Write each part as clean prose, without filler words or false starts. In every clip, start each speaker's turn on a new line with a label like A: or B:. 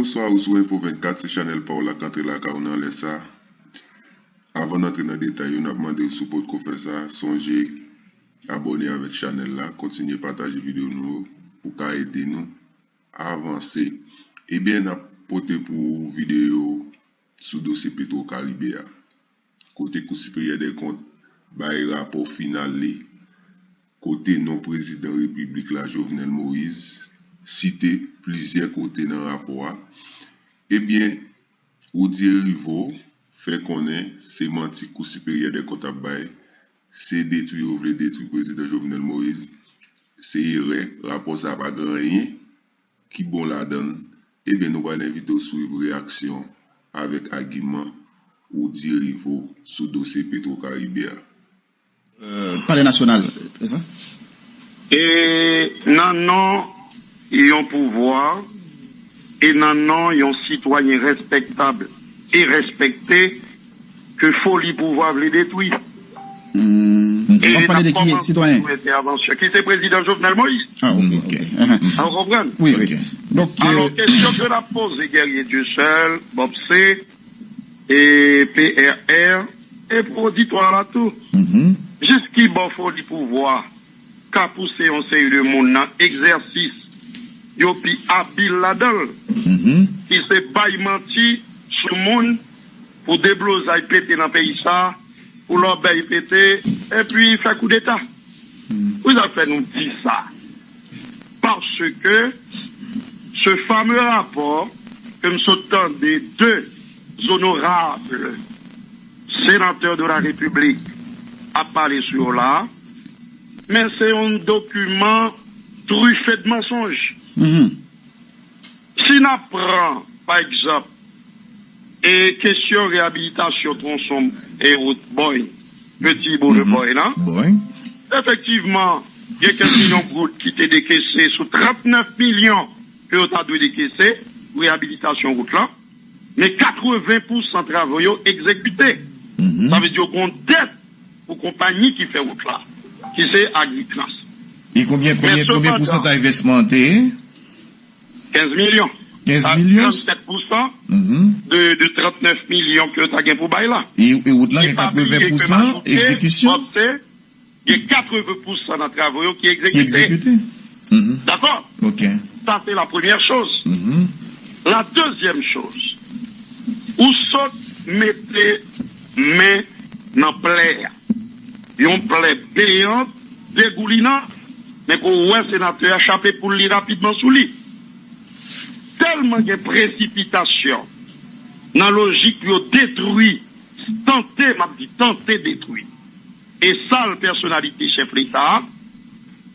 A: bonsoir, ou Info 24, c'est Chanel Paola, quand la on laisse ça. Avant d'entrer dans le détail, on a demandé au support qu'on fait ça. Songez, abonner avec Chanel là, continuez à partager la vidéo nous pour aider nous à avancer. Et bien, on a porté pour vidéo sous dossier Petro-Caribéa. Côté Cour supérieure des comptes, rapport final, côté non-président République la Jovenel Moïse, cité plusieurs côtés dans le rapport. Eh bien, ou dire Rivo, fait connaître, c'est menti Cour supérieure des comptes à bail, c'est détruire ou voulez détruire le président Jovenel Moïse, c'est erreur, rapport ça pas rien, qui bon la donne. Eh bien, nous allons inviter au suivre réaction avec argument ou dire Rivo sous dossier Petro-Caribéa.
B: Palais national, c'est ça?
C: Et non, ils ont pouvoir, et non, ils ont citoyen respectable et respecté, que folie pouvoir les détruire.
B: Et on parle de qui citoyen?
C: Qui c'est président Jovenel Moïse?
B: Ah, ok.
C: On comprend?
B: Oui, ok. Donc,
C: alors, question que la pose, guerrier Dieu seul, Bob C, et PRR, et proditoire à tout. Jusqu'il faut du pouvoir, qu'a poussé un série de monde dans exercice, yo pi habile là-dedans, qui se baille menti sur le monde, pour débloser péter dans le pays ça, pour l'obéir péter, et puis faire coup d'état. Vous avez fait nous dire ça. Parce que, ce fameux rapport, que nous sommes des deux honorables sénateurs de la République, à parler sur là, mais c'est un document truffé de mensonges. Si on apprend, par exemple, et question réhabilitation tronçon et route boy, petit bout de boy, là, effectivement, il y a quelques millions de routes qui étaient décaissées sous 39 millions que on a dû décaisser, réhabilitation route là, mais 80% de travaux exécutés. Ça veut dire qu'on dette pour compagnie qui fait route là, qui c'est Agritrans.
D: Et combien pourcent d'investissementé?
C: 15 millions.
D: 15 millions?
C: 37% de 39 millions que tu as gagné pour bail là.
D: Et route là, il y a 80% exécution?
C: Il y a 80% de travaux qui est exécuté. D'accord?
D: Ok.
C: Ça, c'est la première chose. La deuxième chose, où sont mettez main dans plaie. Yon plaie béante, dégoulinant, mais qu'on ouais sénateur échappé pour lui rapidement sous lui. Tellement de précipitation, dans la logique, yon détruit, tenter détruit. Et ça, la personnalité chef l'État,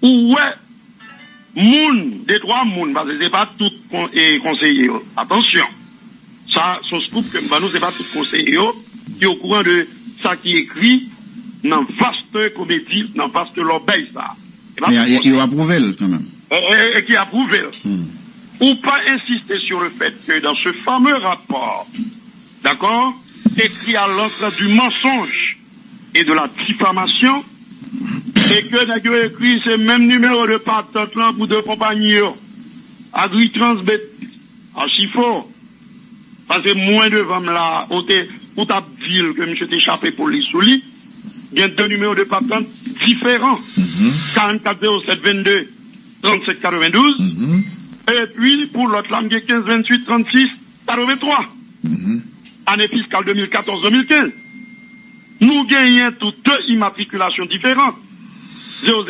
C: ou ouais, des trois moun, parce que c'est pas tout conseiller. Attention. Ça, son scoop que nous, c'est pas tout conseiller, qui est au courant de ça qui est écrit dans vaste comédie, dans vaste l'obéi, ça.
B: Mais il a approuvé, quand même.
C: Et qui a approuvé. Ou pas insister sur le fait que dans ce fameux rapport, d'accord, écrit à l'encre du mensonge et de la diffamation, et que n'a écrit ce même numéro de patente là pour deux compagnies, Agritrans, archifort, parce que moins devant là, ou ta ville que monsieur t'échappé pour les soulis, il y a deux numéros de patente différents. 44 07 22 37 92. Et puis, pour l'autre là, il y a 15 28 36 83. Année fiscale 2014-2015. Nous gagnons toutes deux immatriculations différentes. 000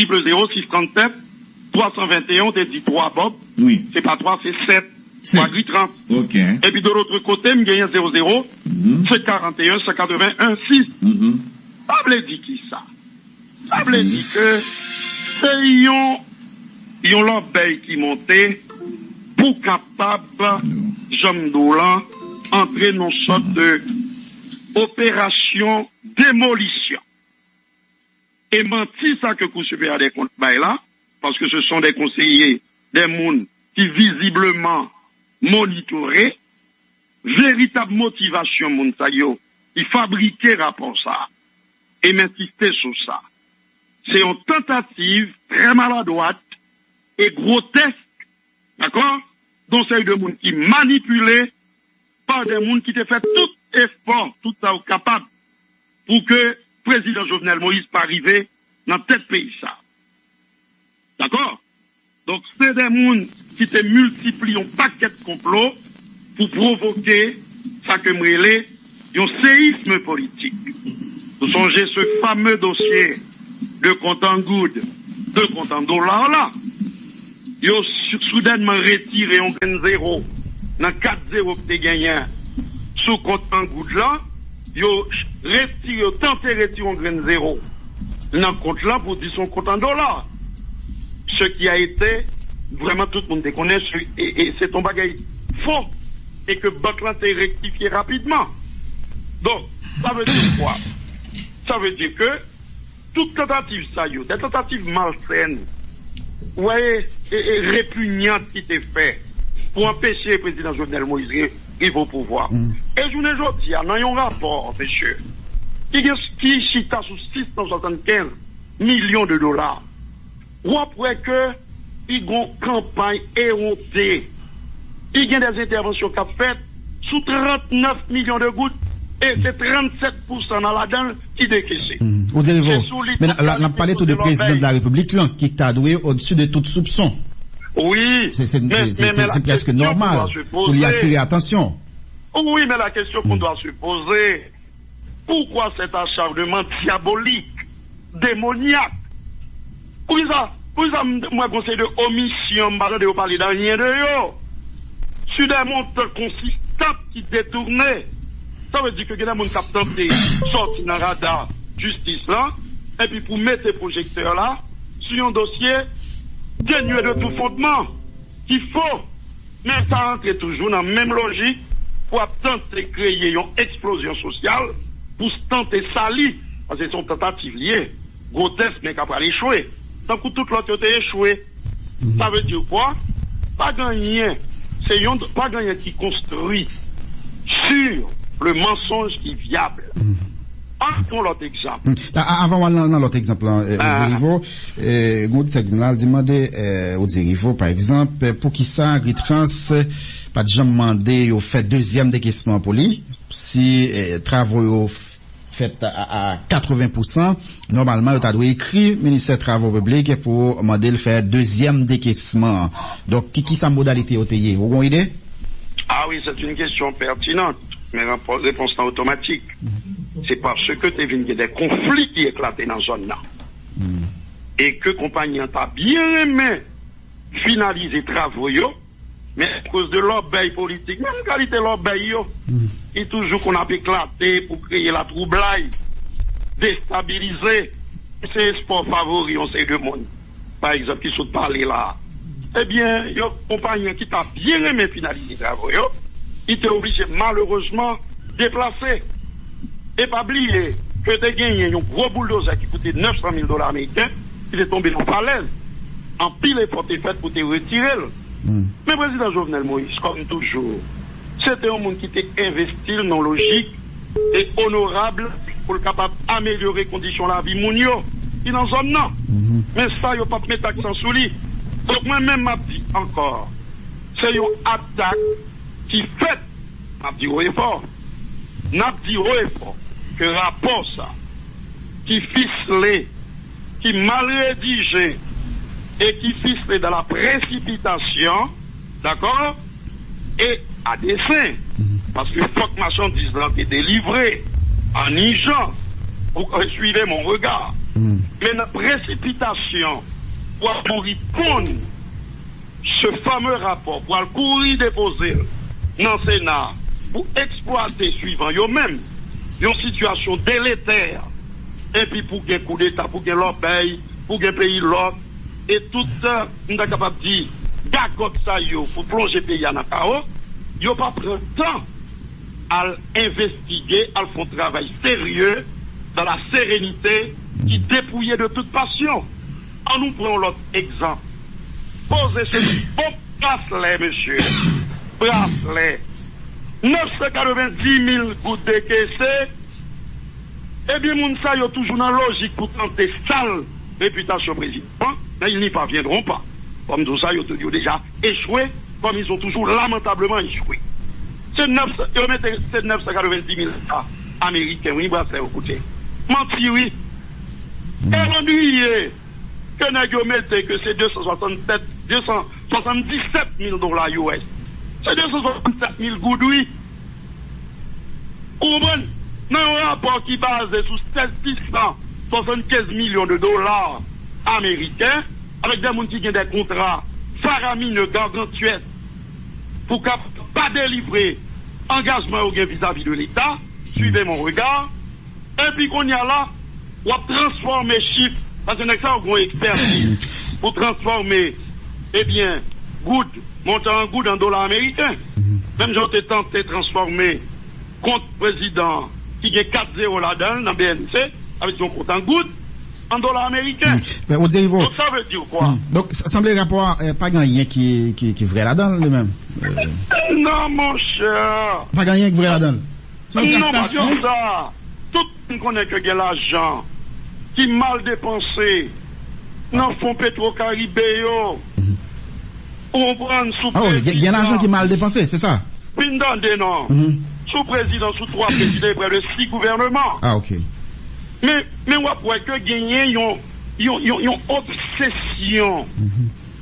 C: 637 321, t'es dit 3 Bob.
D: Oui.
C: C'est pas 3, c'est 7. Pour Agritrans.
D: Ok.
C: Et puis de l'autre côté, je gagne 00, c'est 41, c'est 81, 6. Ça veut dire qui ça? Ça veut dire que c'est yon l'obéi qui montait pour capable, Jean Dolan, entrer dans une sorte de opération démolition. Et menti ça que Cour supérieure des comptes là, parce que ce sont des conseillers, des mouns qui visiblement monitoré, véritable motivation, moun sa yo, qui fabriquait rapport ça, et m'insister sur ça. C'est une tentative très maladroite et grotesque, d'accord, dont c'est de monde qui manipulé par des monde qui te fait tout effort, tout ça capable pour que président Jovenel Moïse pas arriver dans tête pays ça. D'accord? Donc c'est des monde qui te multiplient un paquet de complots pour provoquer ça que m'relé un séisme politique. Vous songez ce fameux dossier de compte en good, de compte en dollar là. Ils ont soudainement retiré un gain zéro dans 4-0 que tu gagné sous compte en good là. Ils ont tenté de retirer un gain zéro dans compte là pour dire son compte en dollar. Ce qui a été, vraiment tout le monde connaît, et c'est un bagage faux, et que banque là s'est rectifié rapidement. Donc, ça veut dire quoi? Ça veut dire que toute tentative, ça y est, des tentatives malsaines, ouais, et répugnantes qui t'est fait pour empêcher le président Jovenel Moïse d'arriver au pouvoir. Et je ne dis, il y a un rapport, monsieur, qui chita sous 675 millions de dollars. Ou après que, il y a une campagne éhontée, il y a des interventions qu'a faites sous 39 millions de gouttes, et c'est 37% dans la donne qui décaissé.
E: Vous allez voir. Mais on a parlé tout de président de la République, là, qui t'a doué au-dessus de toute soupçon.
C: Oui.
E: C'est presque normal. Pour y attirer attention.
C: Oui, mais la question qu'on doit se poser, pourquoi cet acharnement diabolique, démoniaque? Pour ça, moi, conseil de omission, je ne parler de rien de yo. Sur des montants consistants qui détournaient. Ça veut dire que les gens qui ont tenté de sortir dans le radar justice là, et puis pour mettre ces projecteurs là, sur un dossier dénué de tout fondement, qu'il faut, mais ça entre toujours dans la même logique pour tenter de créer une explosion sociale, pour tenter de salir, parce que c'est une tentative liée, grotesque, mais qui a échoué. Tant que tout l'autre a échoué, ça veut dire quoi? Pas gagner, c'est pas gagner qui construit sur le mensonge qui est viable. Partons l'autre exemple.
B: Avant dans l'autre exemple, Ozerivo, Goudsegnal demandé Ozerivo, par exemple, pour qui ça, Gritrans, pas de jamais demandé au fait deuxième décaissement pour lui, si travaux fait à 80%, normalement, il a dû écrire ministère des Travaux publics pour demander le faire deuxième décaissement. Donc, qui sa modalité au TIE? Vous avez une idée?
C: Ah oui, c'est une question pertinente. Mais la réponse est automatique. C'est parce que tu as vu qu'il y a des conflits qui éclatent dans la zone là. Et que compagnie a bien aimé finaliser les travaux, mais à cause de l'obéi politique, même qualité de l'obéi, et toujours qu'on a éclaté pour créer la troublaille, déstabiliser, c'est sport favori, on sait de monde. Par exemple, qui sont parlé là. Eh bien, il y a une compagnie qui t'a bien aimé finaliser les travaux, il était obligé malheureusement de déplacer. Et pas oublier que tu as gagné un gros bulldozer qui coûtait 900 000 $ américains, il est tombé dans la falaise. En pile effort est fait pour te retirer. Mais le président Jovenel Moïse, comme toujours, c'était un monde qui était investi dans la logique et honorable pour le capable d'améliorer les conditions de la vie mounio. Il en zone non. Mais ça, il n'y a pas de mettre accent sur lui. Donc moi-même, m'a dit encore, c'est une attaque qui fait, n'a dit haut et fort, que rapport ça, qui ficelé, qui mal rédigé, et qui ficelé dans la précipitation, d'accord, et à dessein, parce que faut que marchandise là est délivrée en urgence, vous suivez mon regard, mais la précipitation, pour répondre ce fameux rapport, pour le courir déposer dans le Sénat, pour exploiter suivant eux-mêmes une situation délétère, et puis pour qu'il y ait un coup d'État, pour qu'il y ait l'obéi, pour qu'il y ait un pays l'autre, et tout ça, nous sommes capables de dire, d'accord, ça, pour plonger le pays en chaos, ils n'ont pas pris le temps à investiguer, à faire un travail sérieux, dans la sérénité, qui dépouillait de toute passion. En nous prenons l'autre exemple. Posez ce beau bracelet, monsieur. Bracelet. 990 000 gouttes décaissées. Eh bien, moun sa yo toujours dans la logique pour tenter sale réputation président. Mais ils n'y parviendront pas. Comme tout ça, ils ont déjà échoué comme ils ont toujours lamentablement échoué. C'est 990 000 américains, oui, va faire écouter. Menti, oui. Et ennuyé que nous mettez que c'est 277 000 dollars US. C'est 267 000 gouttes, oui. Ou bon, dans un rapport qui base sur 675 millions de dollars américains, avec des gens qui ont des contrats faramineux, gargantuesques, pour pas délivrer engagement au vis-à-vis de l'État, suivez mon regard, et puis qu'on y a là, on va transformer chiffres, parce que nous avons une expertise pour transformer, eh bien, montant en good en dollars américains. Même j'ai tenté de transformer compte président qui est 4-0 là-dedans, dans BNC, avec son compte en good, en dollars américains.
B: Donc
C: ça veut dire quoi?
B: Donc, ça semble rapport, pas gagné qui est vrai là-dedans, le même.
C: Non, mon cher.
B: Pas gagné qui est vrai là-dedans.
C: Non, pas comme ça. Tout le monde connaît que il y a l'argent qui mal dépensé dans le fonds Petro-Caribé. On prend sous
B: président. Ah oui, il y a l'argent qui est mal dépensé, c'est ça?
C: Non. Sous président, sous 3 présidents, près de 6 gouvernements.
B: Ah, ok.
C: Mais on voit que gagner, ils ont obsession,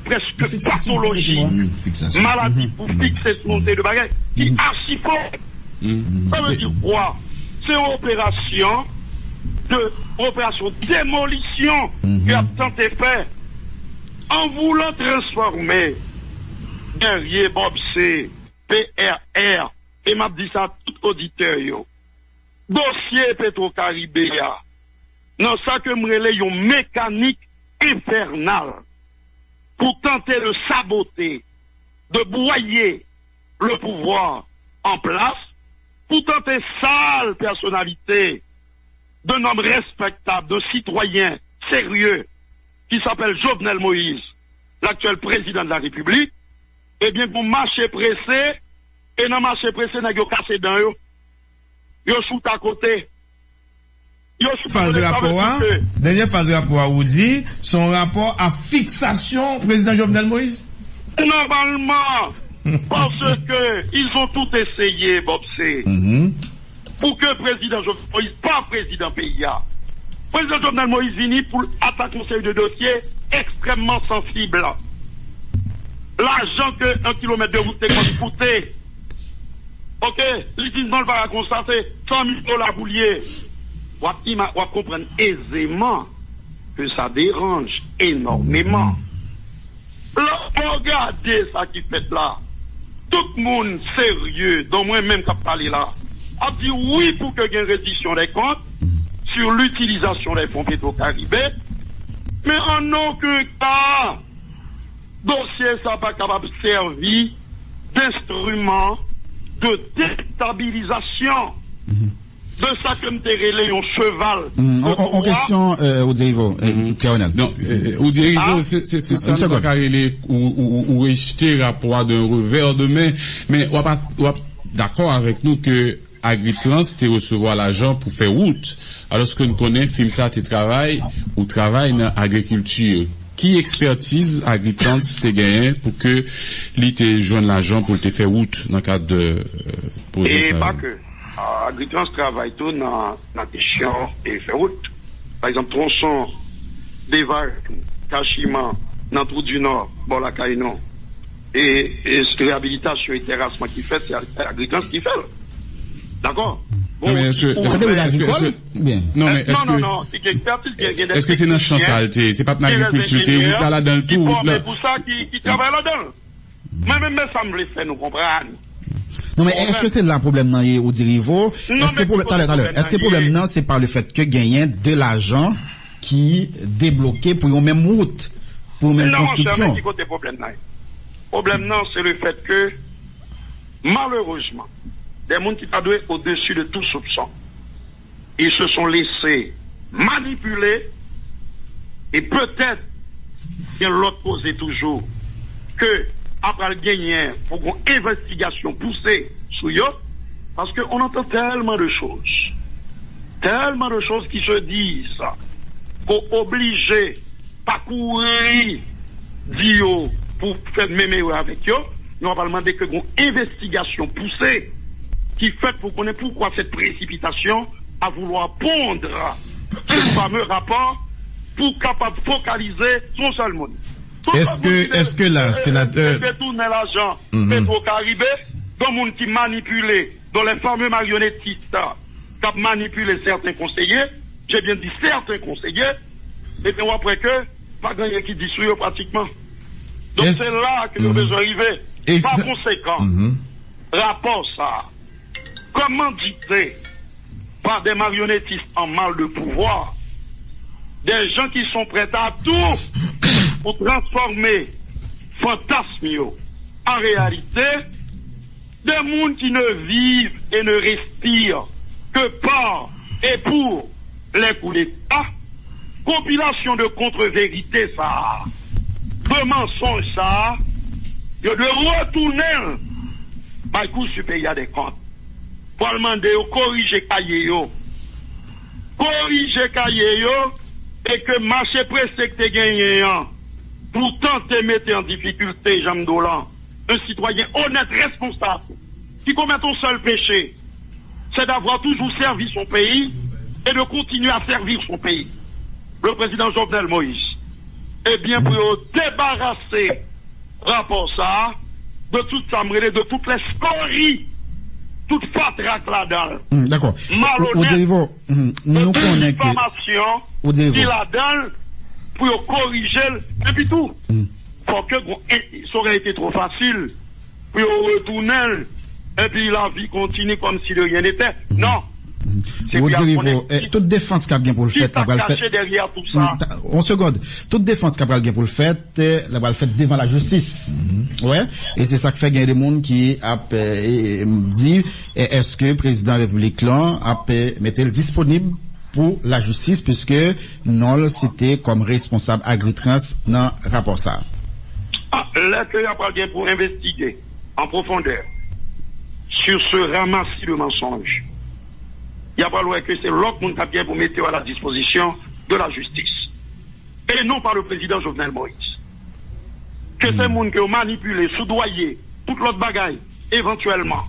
C: presque pathologie, maladie pour fixer ce monté de bagaille, qui archi fort. Ça veut dire quoi? C'est une opération démolition qui a tenté faire en voulant transformer derrière Bob C, PRR, et m'a dit ça à tout auditeur, dossier Petro-Caribé, non, ça que m'relè yon mécanique infernale pour tenter de saboter, de broyer le pouvoir en place, pour tenter sale personnalité d'un homme respectable, de citoyen sérieux, qui s'appelle Jovenel Moïse, l'actuel président de la République, eh bien, pour marcher pressé, et dans marché pressé, n'a yo cassé dans yo shoot à côté.
D: Dernière phase de rapport, vous dit, son rapport à fixation président Jovenel Moïse?
C: Normalement, parce que ils ont tout essayé, Bob C. Pour que président Jovenel Moïse, pas président PIA. Président Jovenel Moïse vini pour attaquer un série de dossiers extrêmement sensibles. L'argent que 1 kilomètre de route est coûté. Ok, l'utilisement va constater 100 000 dollars bouliers. On va comprendre aisément que ça dérange énormément. Regardez ça qui fait là. Tout le monde sérieux, dont moi-même qui a parlé là, a dit oui pour que il y ait une reddition des comptes sur l'utilisation des fonds Petro-Caribé, mais en aucun cas, dossier ça pas capable de servir d'instrument de déstabilisation. De ça que me relé un cheval.
B: En question, Oudirivo, Colonel.
F: Non, Oudirivo, c'est ça qui va carrer ou rejeter rapport d'un revers de main, mais on va d'accord avec nous que Agritrans te recevoir l'argent pour faire route, alors que nous connaissons FIMSA te travaille ou travaille dans l'agriculture. Qui expertise Agritrans te gagné pour que lui te joigne l'argent pour te faire route dans le cadre de
C: projet? Et pas que. Agritrans travaille tout dans la question et fait route. Par exemple, tronçon, Déval, Kachima, dans le Trou du Nord, bon la Caïnon. Et réhabilitation et terrassement qui fait, c'est Agritrans qui fait. D'accord?
F: Bon, mais est-ce que c'est notre chance saleté? C'est pas pour l'agriculture, vous là dans le tout.
C: C'est pour ça qu'il travaille là-dedans. Moi-même, ça me le fait nous comprendre.
B: Non, mais est-ce que c'est là le problème dans Oudirivo? Est-ce que le problème non, c'est par le fait que gagner de l'argent qui débloqué pour une même route, pour une même construction?
C: Non, c'est problème non. Problème non, c'est le fait que, malheureusement, des gens qui sont au-dessus de tout soupçon, ils se sont laissés manipuler et peut-être, bien l'autre posait toujours, que après le gagner, pour une investigation poussée sur eux, parce qu'on entend tellement de choses qui se disent, pour obliger, parcourir, dire, pour faire mémé avec eux, nous allons demander que une investigation poussée qui fait pour connaître pourquoi cette précipitation à vouloir pondre ce fameux rapport pour capable focaliser son seul monde.
D: Est-ce que la sénateur
C: détourner l'argent Petro-Caribé, dans monde qui manipulé, dans les fameux marionnettistes qui ont manipulé certains conseillers, j'ai bien dit certains conseillers, et puis après que pas gagné qui dissout pratiquement. Donc c'est là que nous devons arriver. Par conséquent, rapport ça, comment dicter par des marionnettistes en mal de pouvoir, des gens qui sont prêts à tout pour transformer fantasme en réalité, des gens qui ne vivent et ne respirent que par et pour les coups d'État, compilation de contre-vérité ça, de mensonges ça, de retourner par le Cour supérieur des comptes pour demander de corriger cahier et que marché pressé que tu gagné pour tenter de mettre en difficulté Jean Dolan, un citoyen honnête, responsable, qui commet un seul péché, c'est d'avoir toujours servi son pays et de continuer à servir son pays. Le président Jovenel Moïse, eh bien, pour débarrasser rapport ça, de toute sa mêlée, de toutes les scories, toute fatraque là-dedans.
B: D'accord.
C: Malhonnête,
B: nous
C: connaissons information qui là-dedans, pour corriger, et puis tout. Faut que ça aurait été trop facile, pour retourner, et puis la vie continue comme si de rien n'était. Non.
B: Toute défense qu'a bien pour le fait,
C: derrière tout ça.
B: On seconde. Toute défense qu'a bien pour le fait, la va le fait devant la justice. Ouais. Et c'est ça qui fait gagner des monde qui a dit, est-ce que le président de la République là a mettre le disponible pour la justice puisque non c'était comme responsable Agritrans dans rapport ça.
C: Là que y a pas bien pour investiguer en profondeur sur ce ramassis de mensonges. Il n'y a pas loin que c'est l'autre monde qui a bien pour mettre à la disposition de la justice. Et non pas le président Jovenel Moïse. Que c'est monde qui a manipulé, soudoyé, toute l'autre bagaille, éventuellement.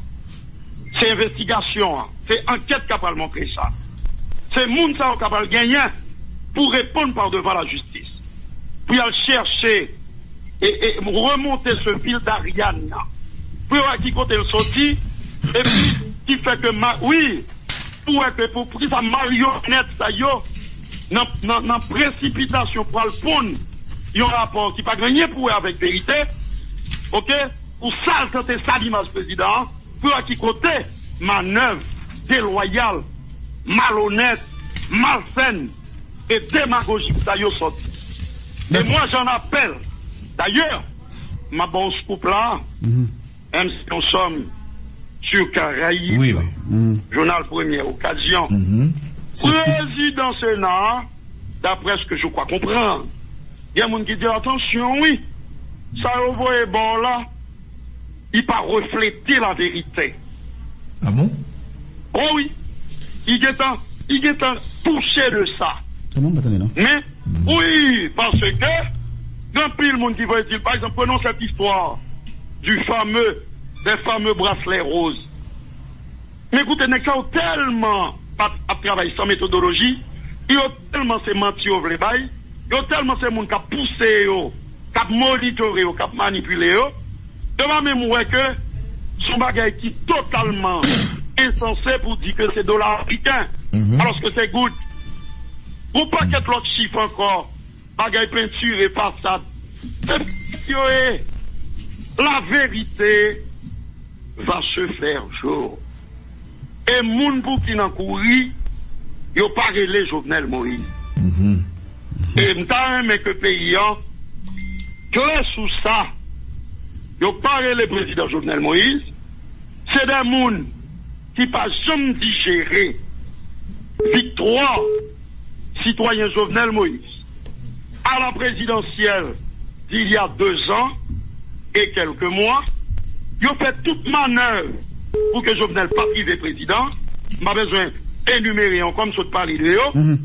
C: C'est investigation, c'est enquête qui a montré ça. C'est monde qui a gagné pour répondre par devant la justice. Puis aller chercher et remonter ce fil d'Ariane. Puis à qui côté le sorti, et puis qui fait que oui, pour que sa marionnette, ça yo, dans précipitation pour le pondre, il y a un rapport qui n'a pas gagné pour avec vérité, ok, pour salter ça l'image président, pour à qui côté, manœuvre déloyale, malhonnête, malsaine et démagogique, ça yo sorti. Et moi j'en appelle, d'ailleurs, ma bonne scoop là, même si nous sommes sur Caraïbes, journal Première Occasion, président Sénat, d'après ce que je crois comprendre, il y a des gens qui disent attention, oui, ça est bon là, il pas refléter la vérité.
D: Ah bon?
C: Oh oui, il est touché de ça. Mais, oui, parce que, d'un pile monde qui va dire, par exemple, prenons cette histoire des fameux bracelets roses. Mais écoutez, il y a tellement à travailler sans méthodologie, il y a tellement ces mentis au vrai bail, il y a tellement ces gens qui ont poussé, qui ont monitoré, qui ont manipulé, de ma mémoire que son bagage qui est totalement insensé pour dire que c'est dollar africain, alors que c'est good. Ou pas qu'il y ait l'autre chiffre encore, bagage peinture et façade. La vérité va se faire jour. Et moun pou qui n'en couri, yo pas relé Jovenel Moïse. Et m'ta mais que paysan, clair sous ça, yo pas relé président Jovenel Moïse, c'est des moun qui pas jamais digéré victoire citoyen Jovenel Moïse à la présidentielle d'il y a 2 ans et quelques mois. Ils ont fait toute manœuvre pour que Jovenel pas privé président. M'a besoin d'énumérer comme ça de parler de eux.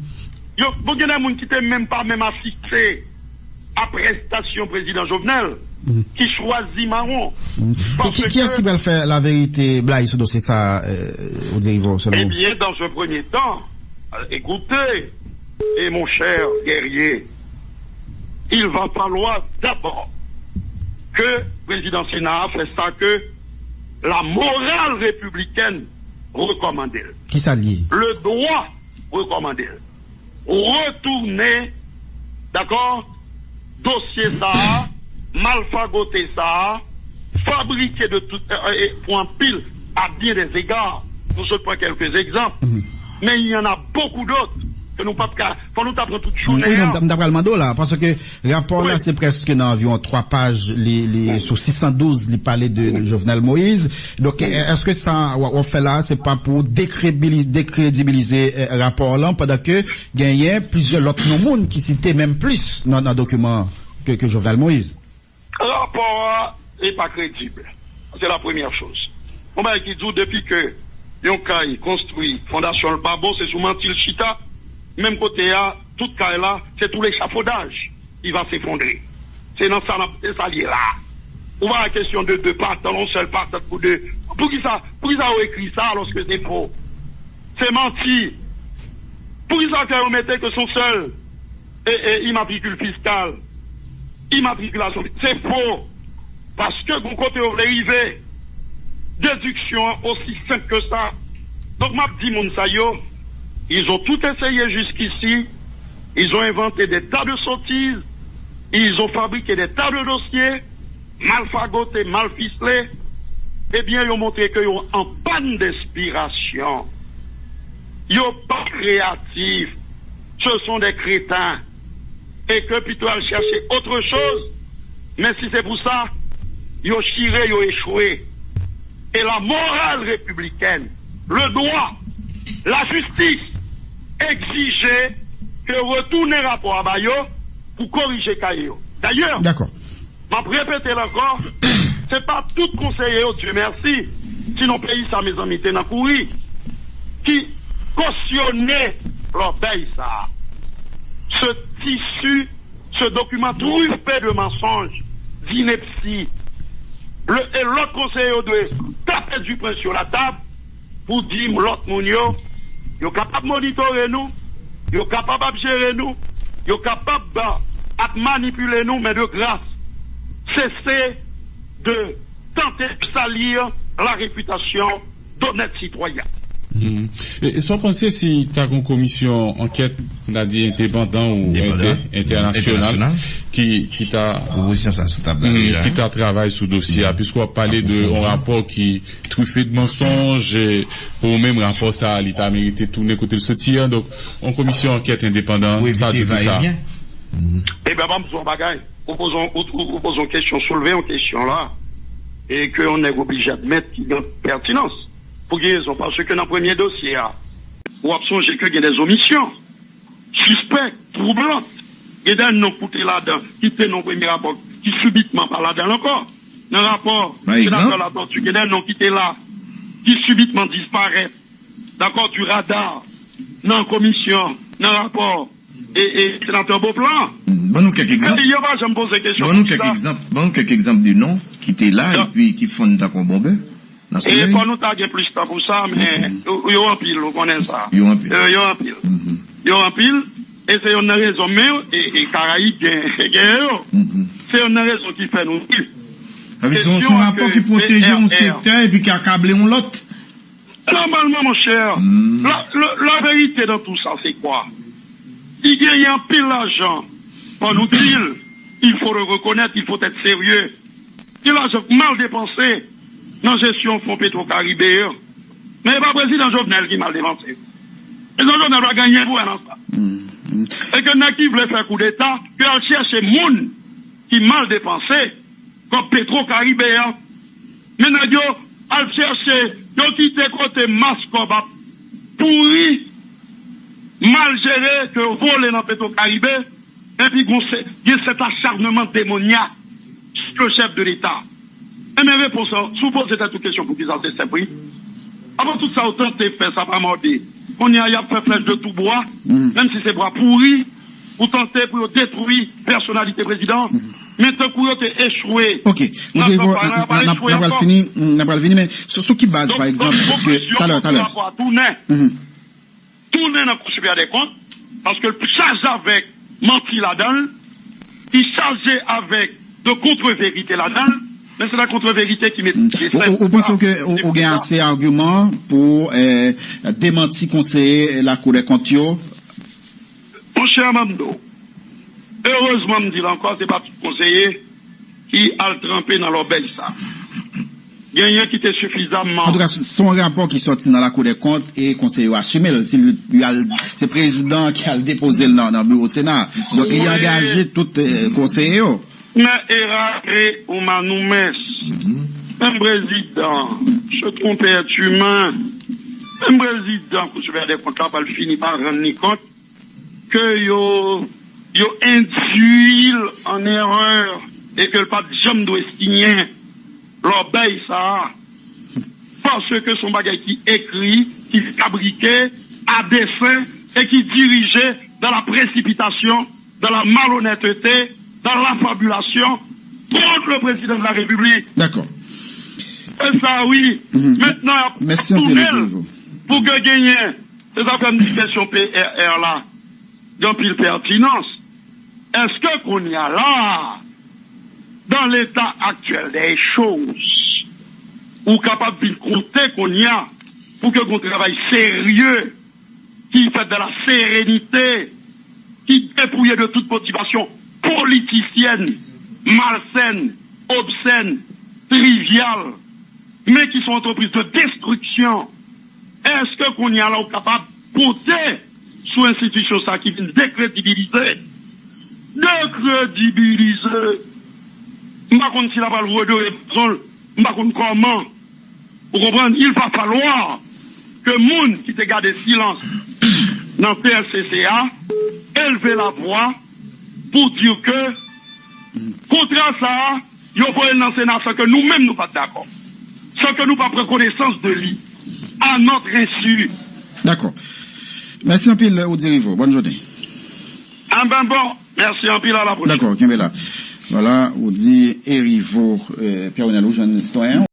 C: Il y a des gens qui n'étaient même pas assisté après station président Jovenel, qui choisit Marron.
B: Qui est-ce qui va faire la vérité, Blaise, sur dossier ça, au dirigeant, selon
C: Eh bien, dans ce premier temps, écoutez, et mon cher guerrier, il va falloir d'abord que le président Sénat fait ça, que la morale républicaine recommande.
B: Qui s'allie?
C: Le droit recommande. Retourner, d'accord, dossier ça, malfagoter ça, fabriquer de tout, point pile à bien des égards. Nous sommes pas quelques exemples, mais il y en a beaucoup d'autres que nous pas faut nous t'apprendre toute journée.
B: Oui, d'après le mando là, parce que rapport là, c'est presque dans environ 3 pages, sur 612, les palais de Jovenel Moïse. Donc, est-ce que ça, on fait là, c'est pas pour décrédibiliser rapport là, pendant que, gagnait plusieurs autres monde qui citaient même plus dans le document que Jovenel Moïse?
C: Rapport est pas crédible. C'est la première chose. On va qui dit depuis que yon caille construit fondation le Babo, c'est sous mentil chita. Même côté là, toute caille là, c'est tout l'échafaudage. Il va s'effondrer. C'est dans ça, ça lié là. On va la question de deux parts, dans un seul part, pour deux. Pour qui ça on écrit ça lorsque c'est faux? C'est menti. Pour qui ça qu'on mettait que son seul immatricule fiscal, immatriculation, c'est faux. Parce que mon côté on arrivé, déduction aussi simple que ça. Donc m'a dit mon sayo, ils ont tout essayé jusqu'ici, ils ont inventé des tas de sottises, ils ont fabriqué des tas de dossiers, mal fagotés, mal ficelés. Eh bien, ils ont montré qu'ils sont en panne d'inspiration. Ils sont pas créatifs. Ce sont des crétins. Et que plutôt aller chercher autre chose. Mais si c'est pour ça, ils ont chiré, ils ont échoué. Et la morale républicaine, le droit, la justice, exigeait que retourner rapport à Bayo pour corriger Caillou. D'ailleurs,
B: d'accord.
C: Je vais répéter encore, c'est pas tout conseiller, oh Dieu merci, sinon pays ça, mes amis, t'es dans courir, qui cautionnait l'orteil ça. Ce tissu, ce document truffé de mensonges, d'ineptie. Et l'autre conseiller doit taper du poing sur la table pour dire l'autre mounio, il est capable de monitorer nous, il est capable de gérer nous, il est capable de manipuler nous, mais de grâce. Cessez de tenter de salir la réputation d'honnêtes citoyens.
F: Et sans penser si tu as une commission enquête, on a dit indépendant ou international qui t'a travaillé sous dossier, puisqu'on va parler de un rapport qui truffé de mensonges, et pour même rapport ça, l'État a mérité tourner côté le soutien, donc en commission enquête indépendante, ça tout ça.
C: Eh ben, vamos en bagaille. Posons question, soulever une question là, et qu'on est obligé d'admettre qu'il y a pertinence. Pour raison, parce que dans le premier dossier, on a songé qu'il y a des omissions, suspectes, troublantes. Il y a des noms qui étaient là-dedans, qui étaient dans le premier rapport, qui subitement pas là-dedans encore. Dans le rapport, c'est d'accord la tortue, il y a des noms qui étaient là, qui subitement disparaissent. D'accord, du radar, dans la commission, dans le rapport, et sénateur Beauplan.
G: Bon, nous quelques exemples. Bon, quelques exemples de noms qui étaient là, et puis qui font d'accord bombe.
C: Et pour nous taguer plus de temps pour ça, mais ils ont un pile, vous connaissez ça. Ils ont un pile. Ils ont un pile, et c'est une raison, et Caraïbes, c'est une raison qui fait nous pile.
G: C'est un rapport qui protège un secteur et puis qui accable un l'autre.
C: Normalement, mon cher, la vérité dans tout ça, c'est quoi? Il y a un pile d'argent pour nous dire, il faut le reconnaître, il faut être sérieux. Il a mal dépensé dans la gestion fonds pétro-caribéen. Mais c'est pas le président Jovenel qui mal dépensé. Le président Jovenel va gagner pour un instant. Et que n'a qui voulait faire coup d'État, puis elle cherche moun qui mal dépensé, comme pétro-caribéen. Maintenant, elle cherche, ils quitté côté Mascoba, pourri, mal géré, que volé dans pétro-caribéen, et puis il y a cet acharnement démoniaque sur le chef de l'État. Et mes réponses, souvent c'était toute question pour qu'ils en c'est simple. Avant tout ça, autant de fait, ça va morder. On y a fait flèche de tout bois, même si c'est bois pourri, pour tenter pour détruire la personnalité président. Maintenant, pour échoué.
B: Ok. Nous n'a pas fini, mais sur qui base, par exemple, que, tout à l'heure.
C: Tourner dans le Super des comptes, parce que le charge avec menti là-dedans, il chargeait avec de contre-vérité là-dedans, mais c'est la contre-vérité qui met.
B: Vous pensez que vous avez assez d'arguments pour démentir conseiller la Cour des comptes?
C: Mon cher Mamdo, heureusement, me dit encore, c'est pas tout conseiller qui a trempé dans l'obéi ça. Il y a un qui était suffisamment.
B: En tout cas, son rapport qui sorti dans la Cour des comptes et conseiller Hachimel, c'est le président qui a déposé dans le bureau Sénat. Donc, il a engagé tout conseiller.
C: Mais éraré ou manoumès. Un président, je trompe être humain. Un président, pour se faire des comptes, va finir par rendre compte que yo induit en erreur et que le pape jamais doit signer l'obéi ça. Parce que son bagage qui écrit, qui fabriquait à dessein et qui dirigeait dans la précipitation, dans la malhonnêteté, dans l'affabulation contre le président de la République.
B: D'accord.
C: Et ça, oui. Maintenant,
B: merci
C: pour que gagner ces affaires de question PRR là, dans pile pertinence, est-ce que qu'on y a là, dans l'état actuel des choses, ou capable de compter qu'on y a, pour que qu'on travaille sérieux, qui fait de la sérénité, qui dépouille de toute motivation politicienne, malsaine, obscène, triviale, mais qui sont entreprises de destruction. Est-ce que qu'on y a là capable de compter sur l'institution ça qui vient décrédibiliser? M'pa contre si la balle redorer, m'pa contre comment. Vous comprenez? Il va falloir que moun qui te garde silence dans PSCCA élever la voix pour dire que, contre ça, il faut aller dans le Sénat sans que nous-mêmes nous pas d'accord. Sans que nous pas prendre connaissance de lui. À notre insu.
B: D'accord. Merci un pile, Oudirivo. Bonne journée.
C: Ah ben bon. Merci un pile à la prochaine.
B: D'accord, Kimbela. Voilà, Oudi Erivo, Pierre-Renal, jeune citoyen.